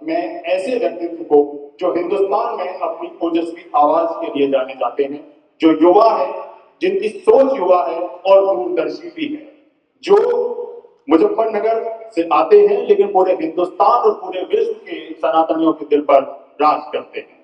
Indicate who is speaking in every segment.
Speaker 1: मैं ऐसे व्यक्तित्व को जो हिंदुस्तान में अपनी ओजस्वी आवाज के लिए जाने जाते हैं, जो युवा है, जिनकी सोच युवा है और दूरदर्शी भी है, जो मुजफ्फरनगर से आते हैं लेकिन पूरे हिंदुस्तान और पूरे विश्व के सनातनियों के दिल पर राज करते हैं।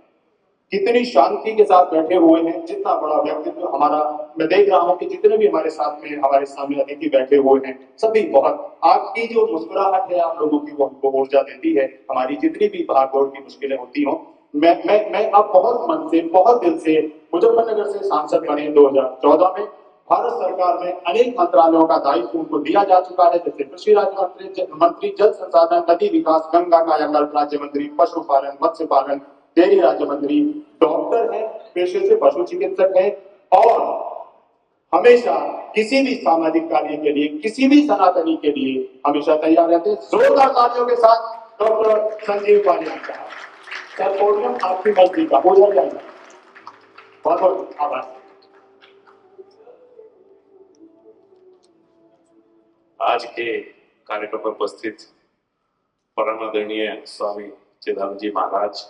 Speaker 1: कितनी शांति के साथ बैठे हुए हैं, जितना बड़ा व्यक्तित्व हमारा। मैं देख रहा हूं कि जितने भी हमारे साथ में हमारे सामने अतिथि बैठे हुए हैं, सभी बहुत, आपकी जो मुस्कुराहट है आप लोगों की, वो हमको ऊर्जा देती है। हमारी जितनी भी भागदौड़ की मुश्किलें होती हों, मैं अब बहुत मन से, बहुत दिल से, मुजफ्फरनगर से सांसद बने 2014 में। भारत सरकार में अनेक मंत्रालयों का दायित्व उनको दिया जा चुका है, जैसे कृषि राज्य मंत्री, जल संसाधन, नदी विकास, गंगा कायाकल्प राज्य मंत्री, पशुपालन, मत्स्य पालन, डेयरी राज्य मंत्री, डॉक्टर है, पेशे से पशु चिकित्सक है, और हमेशा किसी भी सामाजिक कार्य के लिए, किसी भी सनातनी के लिए हमेशा तैयार रहते हैं। जोरदार तालियों के साथ डॉक्टर संजीव बालियान साहब। सर, पोडियम आपकी मर्जी का हो जाएगा। बहुत बहुत आभार।
Speaker 2: आज के कार्यक्रम पर उपस्थित परम आदरणीय स्वामी चिदानंद जी महाराज,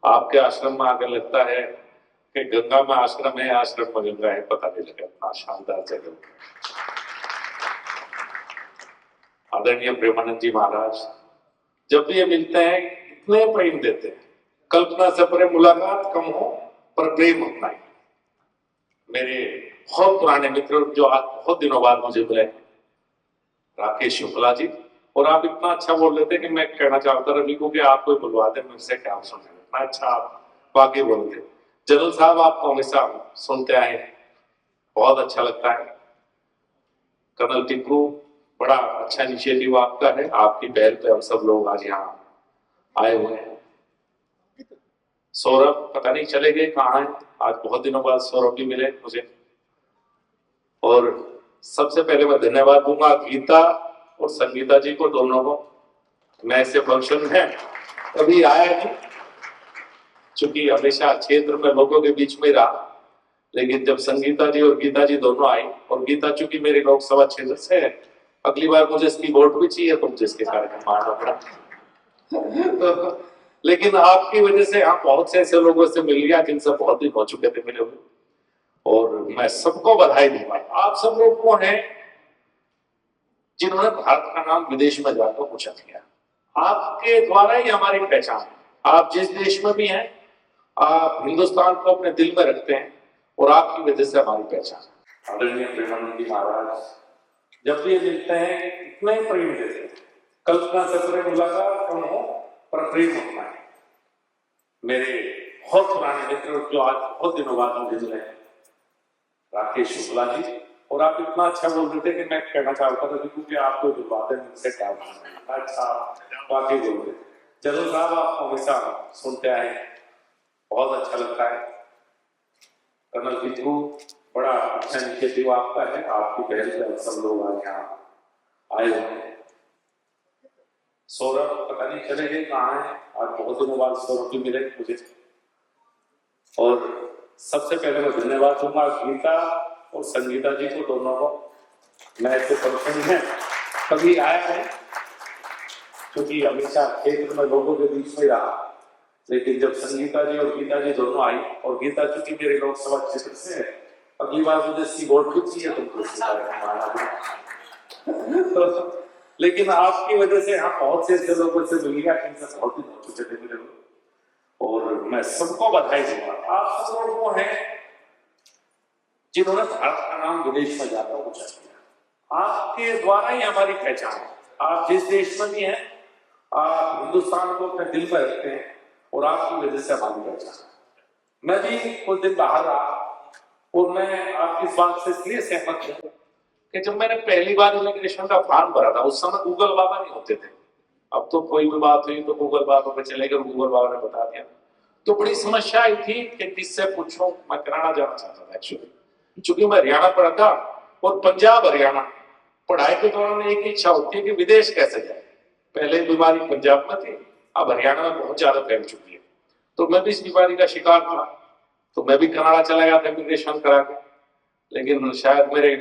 Speaker 2: आपके आश्रम में आकर लगता है कि गंगा में आश्रम है, आश्रम में गंगा है, पता नहीं लगा। इतना शानदार जगह। आदरणीय प्रेमानंद जी महाराज, जब भी ये मिलते हैं इतने प्रेम देते हैं, कल्पना से परे मुलाकात कम हो पर प्रेम उतना ही। मेरे बहुत पुराने मित्र जो आज बहुत दिनों बाद मुझे मिले, राकेश शुक्ला जी, और आप इतना अच्छा बोल रहे थे कि मैं कहना चाहता रवि को कि आप कोई बुलवा दे, मुझसे क्या सुने। इतना अच्छा आप बाकी बोलते। जनरल साहब, आपको हमेशा सुनते आए, बहुत अच्छा लगता है। कर्नल टिक्कू, बड़ा अच्छा इनिशिएटिव आपका है, आपकी पहल पे हम सब लोग आज यहाँ आए हुए हैं। सौरभ पता नहीं चले गए कहाँ हैं, आज बहुत दिनों बाद सौरभ भी मिले मुझे। और सबसे पहले मैं धन्यवाद दूंगा गीता और संगीता जी को, दोनों को। मैं ऐसे फंक्शन में कभी आया नहीं, चूंकि हमेशा क्षेत्र में लोगों के बीच में रहा, लेकिन जब संगीता जी और गीता जी दोनों आई, और गीता चूंकि मेरे लोकसभा क्षेत्र से है, अगली बार मुझे इसकी वोट भी चाहिए, तो मुझे इसके कार्यक्रम आना पड़ा। तो, लेकिन आपकी वजह से आप बहुत से ऐसे लोगों से मिल गया जिनसे बहुत दिन हो चुके थे मिले हुए, और मैं सबको बधाई दूंगा। आप सब लोग को हैं जिन्होंने भारत का नाम विदेश में जाकर ऊंचा किया। आपके द्वारा ही हमारी पहचान है। आप जिस देश में भी हैं, आप हिंदुस्तान को अपने दिल में रखते हैं, और आपकी वजह से हमारी पहचान है। आदरणीय प्रेमानंद जी महाराज, जब भी मिलते हैं इतने प्रेम देते हैं, कल्पना से परे मुलाकात कम हो पर प्रेम उतना है। मेरे बहुत पुराने मित्र जो आज बहुत दिनों बाद मुझे मिले, राकेश शुक्ला जी, और आप इतना अच्छा बोल रहे थे कि मैं कहना चाहता था क्योंकि आपको जो बातें मुझसे क्या अच्छा वाकई बोल रहे। जनरल साहब, आप हमेशा सुनते आए, बहुत अच्छा लगता है। कर्नल टिक्कू, बड़ा अच्छा इनिशिएटिव आपका है, आपकी पहल से सब लोग आज यहाँ आए हुए हैं। सौरभ पता नहीं चले गए कहाँ है, आज बहुत दिनों बाद सौरभ भी मिले मुझे। और सबसे पहले मैं धन्यवाद दूंगा गीता और संगीता जी को, दोनों को। मैं ऐसे फंक्शन में कभी आया है, क्योंकि हमेशा क्षेत्र में लोगों के बीच में रहा, लेकिन जब संगीता जी और गीता जी दोनों आई, और गीता चूंकि मेरे लोकसभा क्षेत्र से है, अगली बार मुझे इसकी वोट भी चाहिए, तो लेकिन आपकी वजह से हम बहुत से ऐसे लोगों से मिल गया जिनसे बहुत ही हो चुके थे मेरे, और मैं सबको बधाई दूंगा। आप सब लोग वो हैं जिन्होंने भारत का नाम विदेश में जाकर ऊंचा किया। आपके द्वारा ही हमारी पहचान है। आप जिस देश में भी हैं, आप हिंदुस्तान को अपने दिल में रखते हैं, और आपकी वजह से हमारी पहचान है। मैं भी कुछ दिन बाहर रहा, और मैं आपकी इस बात से इसलिए सहमत हूं कि जब मैंने पहली बार इमिग्रेशन का फॉर्म भरा था, उस समय गूगल बाबा नहीं होते थे। अब तो कोई भी बात हुई तो गूगल बाबा पे चले गए, गूगल बाबा ने बता दिया। तो बड़ी समस्या आई थी कि किससे पूछूं। मैं कनाडा जाना चाहता था एक्चुअली, चूंकि मैं हरियाणा पढ़ा था, और पंजाब हरियाणा पढ़ाई के दौरान एक इच्छा होती है कि विदेश कैसे जाए। पहले बीमारी पंजाब में थी, अब हरियाणा में बहुत ज्यादा फैल चुकी है, तो मैं भी इस बीमारी का शिकार था। तो मैं भी कनाडा चला गया था इमिग्रेशन करा के, लेकिन शायद मेरे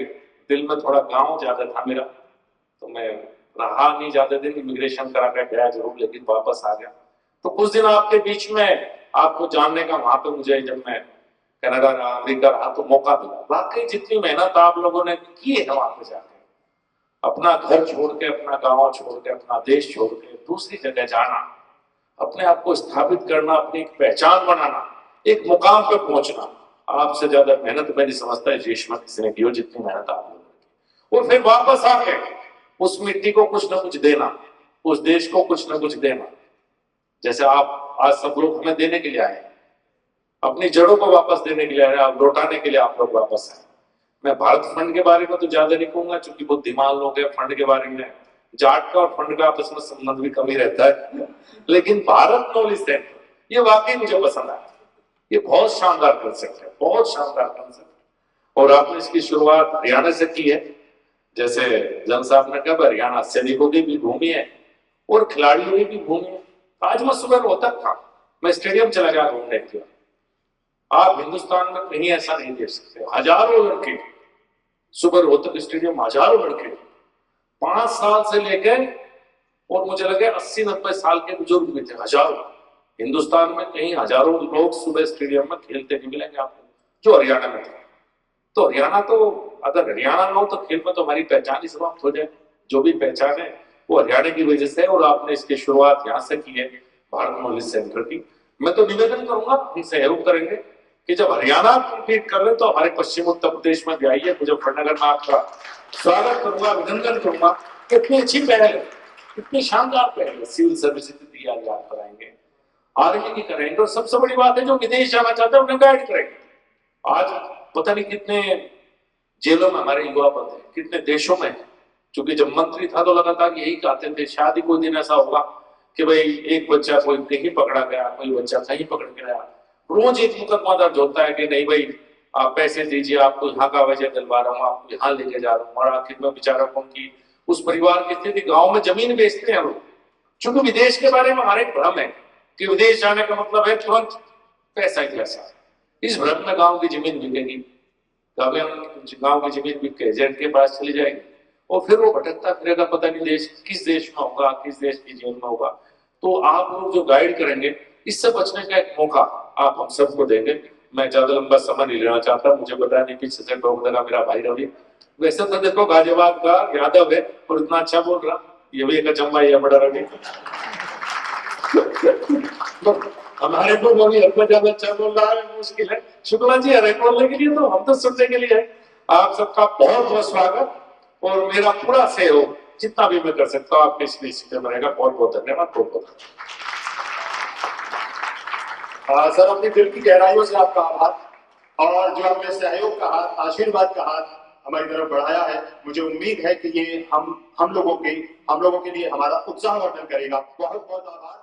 Speaker 2: दिल में थोड़ा गांव ज्यादा था मेरा, तो मैं रहा नहीं ज्यादा दिन, इमिग्रेशन करा कर गया जरूर, लेकिन वापस आ गया। तो कुछ दिन आपके बीच में आपको जानने का वहां पे मुझे, जब मैं कनाडा रहा, अमेरिका रहा, तो मौका मिला। वाकई जितनी मेहनत आप लोगों ने की है वहां पे जाके, अपना घर छोड़ के, अपना गांव छोड़ के, अपना देश छोड़ के दूसरी जगह जाना, अपने आप को स्थापित करना, अपनी एक पहचान बनाना, एक मुकाम पे पहुंचना, आपसे ज्यादा मेहनत मैं नहीं समझता इस देश में किसी ने की हो जितनी मेहनत आप लोगों ने। और फिर वापस आके उस मिट्टी को कुछ ना कुछ देना, उस देश को कुछ ना कुछ देना। जैसे आप आज सब लोग हमें देने के लिए आए, अपनी जड़ों को वापस देने के लिए आए, आप लौटाने के लिए आप लोग वापस आए। मैं भारत फंड के बारे में तो ज्यादा नहीं कहूंगा, क्योंकि बुद्धिमान लोग हैं फंड के बारे में, जाट का और फंड का आपस में संबंध भी कम ही रहता है। लेकिन भारत नॉलेज सेंटर ये वाकई मुझे पसंद आया। ये बहुत शानदार कंसेप्ट है, बहुत शानदार कंसेप्ट। और आपने इसकी शुरुआत हरियाणा से की है। जैसे जन साहब ने कहा, हरियाणा सैनिकों की भी भूमि है और खिलाड़ियों की भी भूमि है। आज मैं सुबह रोहतक था, मैं स्टेडियम चला गया घूमने के लिए। आप हिंदुस्तान में कहीं ऐसा नहीं देख सकते, हजारों लड़के सुबह रोहतक स्टेडियम, हजारों लड़के 5 साल से लेकर, और मुझे लगे 80-90 साल के बुजुर्ग भी थे, हजारों। हिंदुस्तान में कहीं हजारों लोग सुबह स्टेडियम में खेलते नहीं मिलेंगे आपको, जो हरियाणा में थे। तो हरियाणा तो, अगर हरियाणा ना हो तो खेल में तो हमारी पहचान ही समाप्त हो जाए। जो भी पहचान है वो हरियाणा की वजह से है, और आपने इसकी शुरुआत यहाँ से की है, भारत नॉलेज सेंटर की। मैं तो निवेदन करूंगा, हम सहयोग करेंगे कि जब हरियाणा कंप्लीट कर ले तो हमारे पश्चिम उत्तर प्रदेश में भी आइए। मुजफ्फरनगर में आपका स्वागत करूंगा, अभिनंदन करूंगा। कितनी अच्छी पहल है, कितनी शानदार पहल है। सिविल सर्विस की तैयारी आप कराएंगे, आर्मी की कराएंगे, और सबसे बड़ी बात है जो विदेश जाना चाहते हैं उन्हें गाइड करेंगे। आज पता नहीं कितने जेलों में हमारे युवा बंद है, कितने देशों में। क्योंकि जब मंत्री था तो लगातार यही कहते थे, शायद ही कोई दिन ऐसा होगा कि भाई एक बच्चा कोई कहीं पकड़ा गया, कोई बच्चा कहीं पकड़ के गया। रोज एक मुकदमा दर्ज होता है कि नहीं भाई आप पैसे दीजिए, आपको यहाँ का वजह दिलवा रहा हूँ, आपको यहाँ लेके जा रहा हूँ। और आखिर में बेचारा उनकी उस परिवार की स्थिति, गाँव में जमीन बेचते हैं लोग। क्योंकि विदेश के बारे में हमारे भ्रम है कि विदेश जाने का मतलब है तुरंत पैसा ही पैसा। इस भ्रम में गाँव की जमीन बिकेगी, गाँव की जमीन बिक के एजेंट के पास चली जाएगी, और फिर वो भटकता फिरेगा, पता नहीं देश किस देश में होगा, किस देश की जेल में होगा। तो आप लोग जो गाइड करेंगे, इससे बचने का एक मौका आप हम सबको देंगे। मैं ज्यादा लंबा समय नहीं लेना चाहता, मुझे पता नहीं पीछे से लोग लगा मेरा भाई रवि, वैसे तो देखो गाजियाबाद का यादव है और इतना अच्छा बोल रहा, ये भी एक अचंबा है बड़ा रवि। हमारे को रवि हमको ज्यादा अच्छा बोल रहा है, मुश्किल है। शुक्ला जी हरे बोलने के लिए, तो हम तो सुनने के लिए है। आप सबका बहुत बहुत स्वागत, और मेरा पूरा सहयोग जितना भी मैं कर सकता हूँ आपके इस विषय में रहेगा। बहुत बहुत धन्यवाद, बहुत बहुत।
Speaker 1: सर, अपनी दिल की गहराइयों से आपका आभार, और जो आपने सहयोग का हाथ, आशीर्वाद का हाथ हमारी तरफ बढ़ाया है। मुझे उम्मीद है कि ये हम लोगों के लिए हमारा उत्साहवर्धन करेगा। बहुत बहुत आभार।